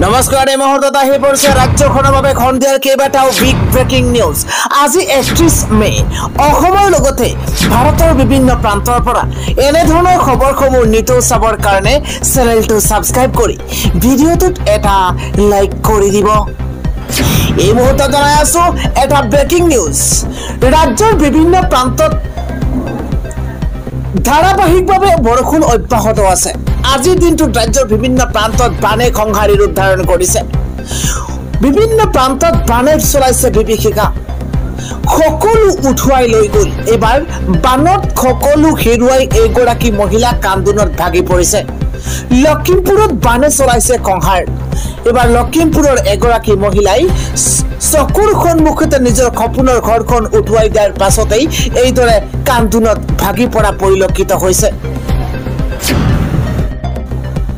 নমস্কাৰ এই মুহূৰ্তত আহি পৰিছে ৰাজ্যখনৰ বাবে খন্দিয়াৰ কেইবাটাও বিগ ব্ৰেকিং নিউজ। আজি 31 মে অসমৰ লগতে ভাৰতৰ বিভিন্ন প্ৰান্তৰ পৰা এনে ধৰণৰ খবৰসমূহ নিতৌ চাবৰ কাৰণে চেনেলটো সাবস্ক্ৰাইব কৰি ভিডিঅ'টোত এটা লাইক কৰি দিব। এই মুহূৰ্তত জনাই আছো এটা ব্ৰেকিং নিউজ। ৰাজ্যৰ বিভিন্ন প্ৰান্তত ধাৰাবাহিকভাৱে বৰষুণ অব্যাহত আছে। আজিৰ দিনটোত ৰাজ্যৰ বিভিন্ন প্ৰান্তত বানে সংহাৰী ৰূপ ধাৰণ কৰিছে। বিভিন্ন প্ৰান্তত বানে চলাইছে বিভীষিকা। সকলো উঠুৱাই লৈ গ'ল। এবাৰ বানত সকলো হেৰুৱাই এগৰাকী মহিলা কান্দোনত ভাগি পৰিছে। লখিমপুৰত বানে চলাইছে সংহাৰ। এবাৰ লখিমপুৰৰ এগৰাকী মহিলাই চকুৰ সন্মুখতে নিজৰ সপোনৰ ঘৰখন উঠুৱাই দিয়াৰ পাছতেই এইদৰে কান্দোনত ভাগি পৰা পৰিলক্ষিত হৈছে।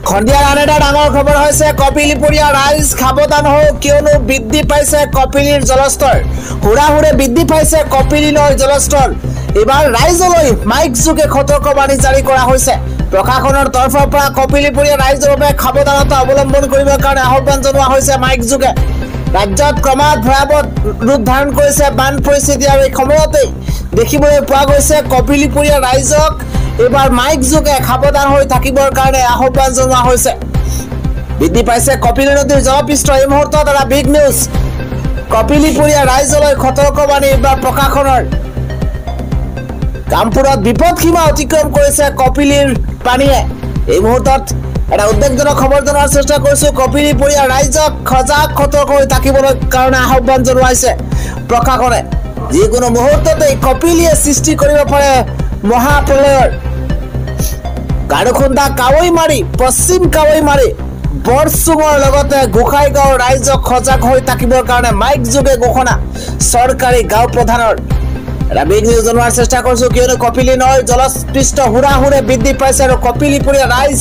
খন্দিয়াৰ আন এটা ডাঙৰ খবৰ হৈছে কপিলীপুৰীয়া ৰাইজ সাৱধান হওক, কিয়নো বৃদ্ধি পাইছে কপিলীৰ জলস্তৰ। হুৰাহুৰে বৃদ্ধি পাইছে কপিলী নৈৰ জলস্তৰ। এবাৰ ৰাইজলৈ মাইক যোগে সতৰ্কবাণী জাৰি কৰা হৈছে। প্ৰশাসনৰ তৰফৰ পৰা কপিলীপুৰীয়া ৰাইজৰ বাবে সাৱধানতা অৱলম্বন কৰিবৰ কাৰণে আহ্বান জনোৱা হৈছে মাইক যোগে। ৰাজ্যত ক্ৰমাৎ ভয়াৱহ ৰূপ ধাৰণ কৰিছে বান পৰিস্থিতি, আৰু এই সময়তেই দেখিবলৈ পোৱা গৈছে কপিলীপুৰীয়া ৰাইজক এবাৰ মাইক যোগে সাৱধান হৈ থাকিবৰ কাৰণে আহ্বান জনোৱা হৈছে। বৃদ্ধি পাইছে কপিলী নদীৰ জলপৃষ্ঠ। এই মুহূৰ্তত এটা বিগ নিউজ। কপিলীপুৰীয়া ৰাইজলৈ সতৰ্কবাণী এবাৰ প্ৰশাসনৰ। কামপুৰত বিপদ সীমা অতিক্ৰম কৰিছে কপিলীৰ পানীয়ে। এই মুহূৰ্তত এটা উদ্বেগজনক খবৰ জনাৰ চেষ্টা কৰিছো। কপিলীপুৰীয়া ৰাইজক সজাগ সতৰ্ক হৈ থাকিবলৈ কাৰণে আহ্বান জনোৱাইছে প্ৰশাসনে। যিকোনো মুহূৰ্ততেই কপিলীয়ে সৃষ্টি কৰিব পাৰে মহাপ্ৰলয়ৰ। গাৰুখুন্দা কাৱৈমাৰী, পশ্চিম কাৱৈমাৰী, বৰচুঙৰ লগতে গোসাইগাঁৱৰ ৰাইজক সজাগ হৈ থাকিবৰ কাৰণে মাইক যোগে ঘোষণা চৰকাৰী গাঁও প্ৰধানৰ। এটা বিগ নিউজ জনোৱাৰ চেষ্টা কৰিছো, কিয়নো কপিলী নৈৰ জলপৃষ্ঠ হুৰাহুৰে বৃদ্ধি পাইছে আৰু কপিলীপুৰীয়া ৰাইজ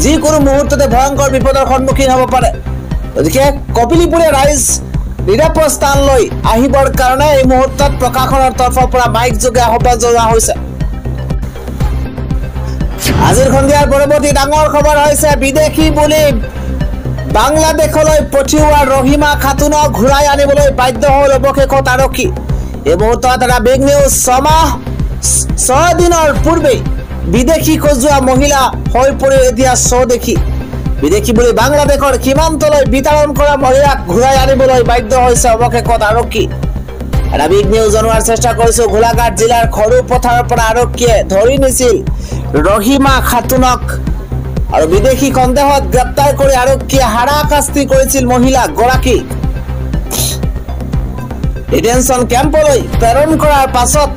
যিকোনো মুহূৰ্ততে ভয়ংকৰ বিপদৰ সন্মুখীন হ'ব পাৰে। গতিকে কপিলীপুৰীয়া ৰাইজ নিৰাপদ স্থানলৈ আহিবৰ কাৰণে এই মুহূৰ্তত প্ৰশাসনৰ তৰফৰ পৰা মাইক যোগে আহ্বান জনোৱা হৈছে। আজিৰ সন্ধিয়াৰ পৰৱৰ্তী ডাঙৰ খবৰ হৈছে বিদেশী বুলি বাংলাদেশলৈ পঠিওৱা ৰহিমা খাতুনক ঘূৰাই আনিবলৈ বাধ্য হ'ল অৱশেষত আৰক্ষী। এই মুহূৰ্তত এটা বিগ নিউজ। 6 দিনৰ পূৰ্বে বিদেশী খোজোৱা মহিলা হৈ পৰি এতিয়া স্বদেশী। বিদেশী বুলি বাংলাদেশৰ সীমান্তলৈ বিতৰণ কৰা মহিলাক ঘূৰাই আনিবলৈ বাধ্য হৈছে অৱশেষত আৰক্ষী। এটা বিগ নিউজ জনোৱাৰ চেষ্টা কৰিছো। গোলাঘাট জিলাৰ সৰু পথাৰৰ পৰা আৰক্ষীয়ে ধৰি নিছিল ৰহিমা খাতুনক, আৰু বিদেশী সন্দেহত গ্ৰেপ্তাৰ কৰি আৰক্ষীয়ে হাৰাশাস্তি কৰিছিল মহিলাগৰাকীক। ডিটেনশ্যন কেম্পলৈ প্ৰেৰণ কৰাৰ পাছত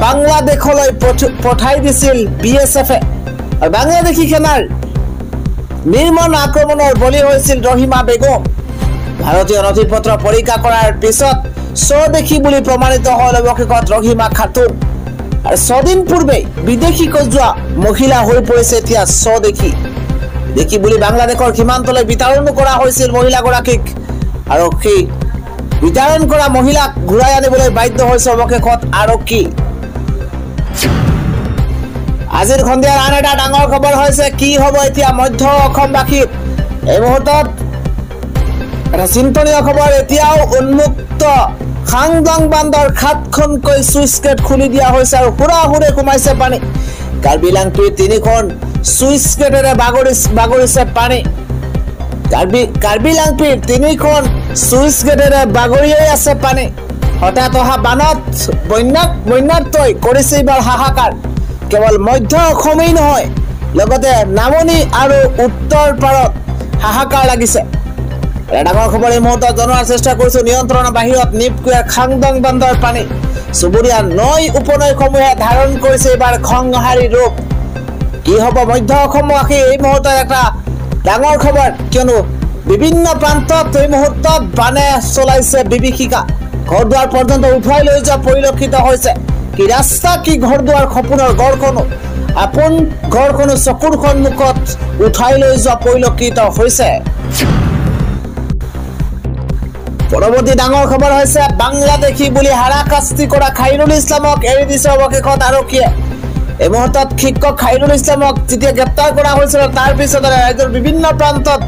বাংলাদেশলৈ পঠাই দিছিল BSF-এ। আৰু বাংলাদেশী সেনাৰ নিৰ্মম আক্ৰমণৰ বলি হৈছিল ৰহিমা বেগম। ভাৰতীয় নথি পত্ৰ পৰীক্ষা কৰাৰ পিছত স্বদেশী বুলি প্ৰমাণিত হ'ল অৱশেষত ৰহিমা খাতুন। আৰু 6 দিন পূৰ্বে বিদেশী খোজোৱা মহিলা হৈ পৰিছে এতিয়া স্বদেশী। বিদেশী বুলি বাংলাদেশৰ সীমান্তলৈ বিতৰণ কৰা হৈছিল মহিলাগৰাকীক, আৰু সেই বিতৰণ কৰা মহিলাক ঘূৰাই আনিবলৈ বাধ্য হৈছে অৱশেষত আৰক্ষী। আজিৰ সন্ধিয়াৰ আন এটা ডাঙৰ খবৰ হৈছে কি হ'ব এতিয়া মধ্য অসমবাসীৰ। এই মুহূৰ্তত এটা চিন্তনীয় খবৰ। এতিয়াও উন্মুক্ত খাংদং বান্ধৰ 7খনকৈ চুইচ গেট খুলি দিয়া হৈছে আৰু হুৰাহুৰে সোমাইছে পানী। কাৰ্বি লাংপিৰ 3খন চুইচ গেটেৰে বাগৰিছে পানী। কাৰ্বি লাংপিৰ 3খন চুইচ গেটেৰে বাগৰিয়েই আছে পানী। হঠাৎ অহা বানত বন্যাত্মই কৰিছে এইবাৰ হাহাকাৰ। কেৱল মধ্য অসমেই নহয়, লগতে নামনি আৰু উত্তৰ পাৰত হাহাকাৰ লাগিছে। ডাঙৰ খবৰ এই মুহূৰ্তত জনোৱাৰ চেষ্টা কৰিছো। নিয়ন্ত্ৰণৰ বাহিৰত নিপকুৱাৰ খাংদং বান্ধৰ পানী। চুবুৰীয়া নৈ উপনৈসমূহে ধাৰণ কৰিছে এইবাৰ সংহাৰী ৰূপ। কি হ'ব মধ্য অসমবাসী? এই মুহূৰ্তত এটা ডাঙৰ খবৰ, কিয়নো বিভিন্ন প্ৰান্তত এই মুহূৰ্তত বানে চলাইছে বিভীষিকা। ঘৰ দুৱাৰ পৰ্যন্ত উঠুৱাই লৈ যোৱা পৰিলক্ষিত হৈছে। কি ৰাস্তা, কি ঘৰ দুৱাৰ, সপোনৰ ঘৰখনো, আপোন ঘৰখনো চকুৰ সন্মুখত উঠাই লৈ যোৱা পৰিলক্ষিত হৈছে। পৰৱৰ্তী ডাঙৰ খবৰ হৈছে বাংলাদেশী বুলি হাৰাশাস্তি কৰা খাইৰুল ইছলামক এৰি দিছে অৱশেষত আৰক্ষীয়ে। এই মুহূৰ্তত শিক্ষক খাইৰুল ইছলামক যেতিয়া গ্ৰেপ্তাৰ কৰা হৈছিল তাৰ পিছত ৰাজ্যৰ বিভিন্ন প্ৰান্তত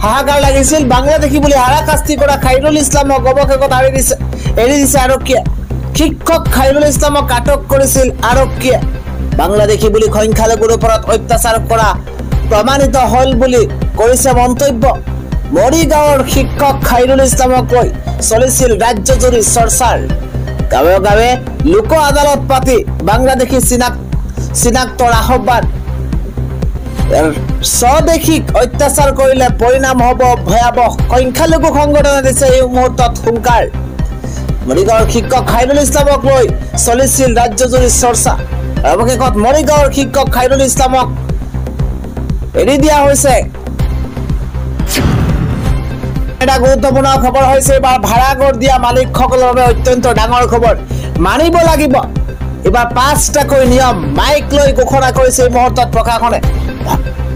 হাহাকাৰ লাগিছিল বাংলাদেশী বুলি হাৰাশাস্তি কৰা খাইৰুল ইছলামক অৱশেষত এৰি দিছে আৰক্ষীয়ে শিক্ষক খাইৰুল ইছলামক আটক কৰিছিল আৰক্ষীয়ে বাংলাদেশী বুলি সংখ্যালঘুৰ ওপৰত অত্যাচাৰ কৰা প্ৰমাণিত হল বুলি কৰিছে মন্তব্য মৰিগাঁৱৰ শিক্ষক খাইৰুল ইছলামক লৈ চলিছিল ৰাজ্যজুৰি চৰ্চাৰ গাঁৱে গাঁৱে লোক আদালত পাতি বাংলাদেশী চিনাক্তৰ আহ্বান স্বদেশীক অত্যাচাৰ কৰিলে পৰিণাম হ'ব ভয়াৱহ সংখ্যালঘু সংগঠনে দিছে এই মুহূৰ্তত হুংকাৰ মৰিগাঁৱৰ শিক্ষক খাইৰুল ইছলামক লৈ চলিছিল ৰাজ্যজুৰি চৰ্চা অৱশেষত মৰিগাঁৱৰ শিক্ষক খাইৰুল ইছলামক এৰি দিয়া হৈছে এটা গুৰুত্বপূৰ্ণ খবৰ হৈছে এবাৰ ভাড়া ঘৰ দিয়া মালিকসকলৰ বাবে অত্যন্ত ডাঙৰ খবৰ মানিব লাগিব এবাৰ 5টাকৈ নিয়ম মাইক লৈ ঘোষণা কৰিছে এই মুহূৰ্তত প্ৰশাসনে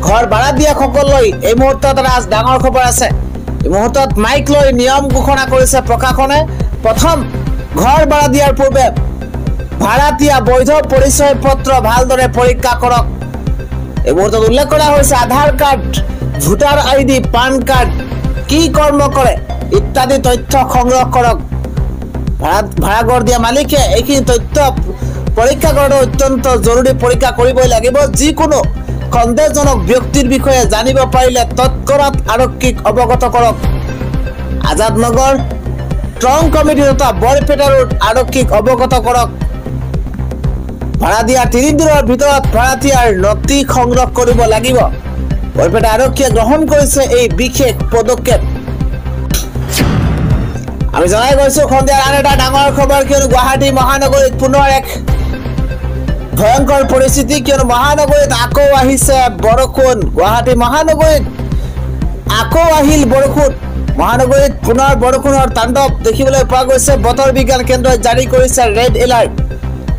ঘৰ ভাড়া দিয়া সকললৈ এই মুহূৰ্তত এটা ডাঙৰ খবৰ আছে এই মুহূৰ্তত মাইক লৈ নিয়ম ঘোষণা কৰিছে প্ৰশাসনে প্ৰথম ঘৰ ভাড়া দিয়াৰ পূৰ্বে ভাড়াতীয়া বৈধ পৰিচয় পত্ৰ ভালদৰে পৰীক্ষা কৰক এই মুহূৰ্তত উল্লেখ কৰা হৈছে Aadhaar card voter ID PAN card কি কৰ্ম কৰে ইত্যাদি তথ্য সংগ্ৰহ কৰক ভাড়া ঘৰ দিয়া মালিকে এইখিনি তথ্য পৰীক্ষা কৰাটো অত্যন্ত জৰুৰী পৰীক্ষা কৰিবই লাগিব যিকোনো সন্দেহজনক ব্যক্তিৰ বিষয়ে জানিব পাৰিলে তৎক্ষণাত আৰক্ষীক অৱগত কৰক আজাদনগৰ ট্ৰং কমিটি তথা বৰপেটা ৰোড আৰক্ষীক অৱগত কৰক ভাড়া দিয়া 3 দিনৰ ভিতৰত ভাড়াতীয়াৰ নথি সংগ্ৰহ কৰিব লাগিব বৰপেটা আৰক্ষীয়ে গ্ৰহণ কৰিছে এই বিশেষ পদক্ষেপ আমি জনাই গৈছো সন্ধিয়াৰ আন এটা ডাঙৰ খবৰ কিয়নো গুৱাহাটী মহানগৰীত পুনৰ এক ভয়ংকৰ পৰিস্থিতি কিয়নো মহানগৰীত আকৌ আহিছে বৰষুণ গুৱাহাটী মহানগৰীত আকৌ আহিল বৰষুণ মহানগৰীত পুনৰ বৰষুণৰ তাণ্ডৱ দেখিবলৈ পোৱা গৈছে বতৰ বিজ্ঞান কেন্দ্ৰই জাৰি কৰিছে ৰেড এলাৰ্ট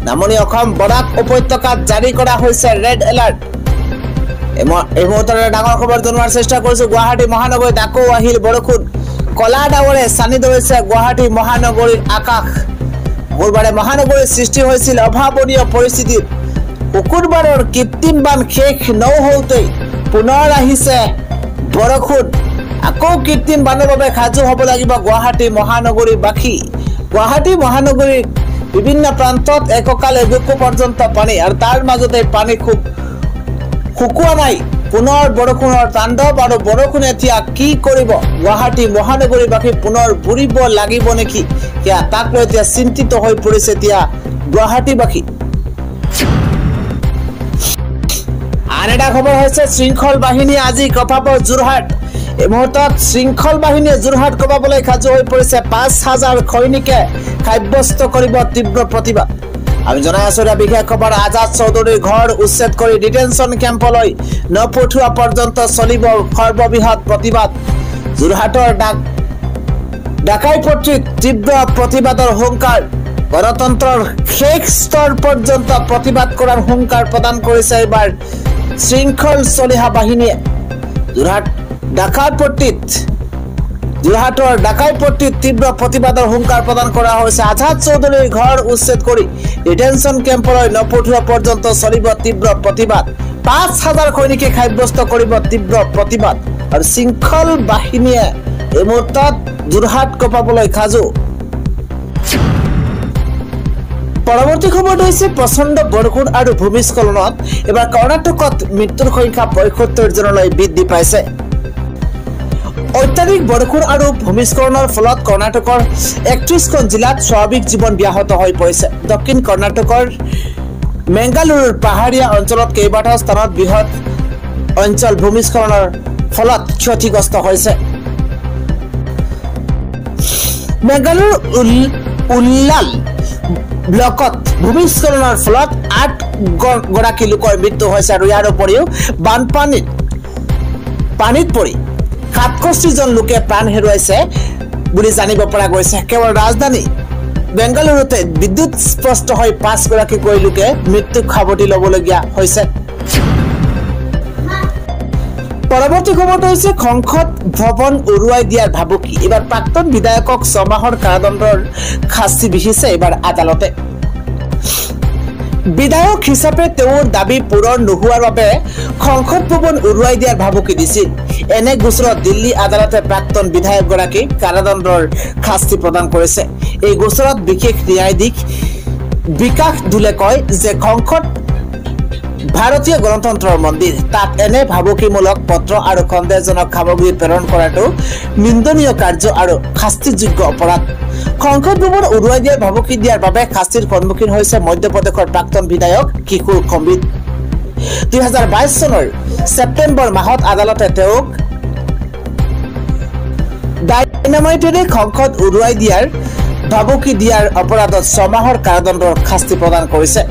নামনি অসম বৰাক উপত্যকাত জাৰি কৰা হৈছে ৰেড এলাৰ্ট এই মুহূৰ্তত ডাঙৰ খবৰ জনোৱাৰ চেষ্টা কৰিছো গুৱাহাটী মহানগৰীত আকৌ আহিল বৰষুণ কলা ডাৱৰে চানি ধৰিছে গুৱাহাটী মহানগৰীৰ আকাশ মঙলবাৰে মহানগৰীৰ সৃষ্টি হৈছিল অভাৱনীয় পৰিস্থিতিত শুকুৰবাৰৰ কৃত্ৰিম বান শেষ নহওঁতেই পুনৰ আহিছে বৰষুণ আকৌ কৃত্ৰিম বানৰ বাবে সাজু হ'ব লাগিব গুৱাহাটী মহানগৰীবাসী গুৱাহাটী মহানগৰীৰ বিভিন্ন প্ৰান্তত এককাল এবুকু পৰ্যন্ত পানী আৰু তাৰ মাজতে পানী খুব শুকুৱা নাই পুনৰ বৰষুণৰ তাণ্ডৱ আৰু বৰষুণ এতিয়া কি কৰিব গুৱাহাটী মহানগৰীবাসী পুনৰ বুৰিব লাগিব নেকি কিয়া তাক লৈ এতিয়া চিন্তিত হৈ পৰিছে এতিয়া গুৱাহাটীবাসী আন এটা খবৰ হৈছে শৃংখল বাহিনীয়ে আজি কঁপাব যোৰহাট এই মুহূৰ্তত শৃংখল বাহিনীয়ে যোৰহাট কঁপাবলৈ সাজু হৈ পৰিছে 5,000 সৈনিকে সাব্যস্ত কৰিব তীব্ৰ প্ৰতিবাদ আমি জনাই আছো এটা বিশেষ খবৰ আজাদ চৌধুৰীৰ ঘৰ উচ্ছেদ কৰি ডিটেনশ্যন কেম্পলৈ নপঠোৱা পৰ্যন্ত চলিব সৰ্ববৃহৎ প্ৰতিবাদ যোৰহাটৰ ডাকাইপট্টিত তীব্ৰ প্ৰতিবাদৰ হুংকাৰ গণতন্ত্ৰৰ শেষ স্তৰ পৰ্যন্ত প্ৰতিবাদ কৰাৰ হুংকাৰ প্ৰদান কৰিছে এইবাৰ শৃংখল চলিহা বাহিনীয়ে যোৰহাটৰ ডাকাইপট্টিত তীব্ৰ প্ৰতিবাদৰ হুংকাৰ প্ৰদান কৰা হৈছে আজাদ চৌধুৰীৰ ঘৰ উচ্ছেদ কৰি ডিটেনশ্যন কেম্পলৈ নপঠোৱা পৰ্যন্ত চলিব তীব্ৰ প্ৰতিবাদ 5,000 সৈনিকে সাব্যস্ত কৰিব তীব্ৰ প্ৰতিবাদ আৰু শৃংখল বাহিনীয়ে এই মুহূৰ্তত যোৰহাট কঁপাবলৈ সাজু পৰৱৰ্তী খবৰটো হৈছে প্ৰচণ্ড বৰষুণ আৰু ভূমিস্খলনত এবাৰ কৰ্ণাটকত মৃত্যুৰ সংখ্যা ৭৫ জনলৈ বৃদ্ধি পাইছে অত্যাধিক বৰষুণ আৰু ভূমিস্খলনৰ ফলত কৰ্ণাটকৰ ৩১খন জিলাত স্বাভাৱিক জীৱন ব্যাহত হৈ পৰিছে দক্ষিণ কৰ্ণাটকৰ মেংগালুৰুৰ পাহাৰীয়া অঞ্চলত কেইবাটাও স্থানত বৃহৎ অঞ্চল ভূমিস্খলনৰ ফলত ক্ষতিগ্ৰস্ত হৈছে মেংগালুৰু উল্লাল ব্লকত ভূমিস্খলনৰ ফলত ৮ গৰাকী লোকৰ মৃত্যু হৈছে আৰু ইয়াৰ উপৰিও পানীত পৰি ৬৭ জন লোকে প্ৰাণ হেৰুৱাইছে বুলি জানিব পৰা গৈছে কেৱল ৰাজধানী বেংগালুৰুতে বিদ্যুৎ স্পষ্ট হৈ ৫ গৰাকীকৈ লোকে মৃত্যুক সাৱটি ল'বলগীয়া হৈছে পৰৱৰ্তী খবৰটো হৈছে সংসদ ভৱন উৰুৱাই দিয়াৰ ভাবুকি এবাৰ প্ৰাক্তন বিধায়কক 6 মাহৰ কাৰাদণ্ডৰ শাস্তি বিহিছে এবাৰ আদালতে বিধায়ক হিচাপে তেওঁৰ দাবী পূৰণ নোহোৱাৰ বাবে সংসদ ভৱন উৰুৱাই দিয়াৰ ভাবুকি দিছিল। এনে গোচৰত দিল্লী আদালতে প্ৰাক্তন বিধায়কগৰাকীক কাৰাদণ্ডৰ শাস্তি প্ৰদান কৰিছে। এই গোচৰত বিশেষ ন্যায়াধীশ বিকাশ দুলে কয় যে সংসদ ভাৰতীয় গণতন্ত্ৰৰ মন্দিৰ, তাত এনে ভাবুকিমূলক পত্ৰ আৰু সন্দেহজনক সামগ্ৰী প্ৰেৰণ কৰাটো নিন্দনীয় কাৰ্য আৰু শাস্তিযোগ্য অপৰাধ। সংসদ ভৱন উৰুৱাই দিয়াৰ ভাবুকি দিয়াৰ বাবে শাস্তিৰ সন্মুখীন হৈছে মধ্যপ্ৰদেশৰ প্ৰাক্তন বিধায়ক কিশোৰ কম্বিত। 2022 চনৰ ছেপ্টেম্বৰ মাহত আদালতে তেওঁক ডাইনামাইটেৰে সংসদ উৰুৱাই দিয়াৰ ভাবুকি দিয়াৰ অপৰাধত 6 মাহৰ কাৰাদণ্ডৰ শাস্তি প্ৰদান কৰিছে।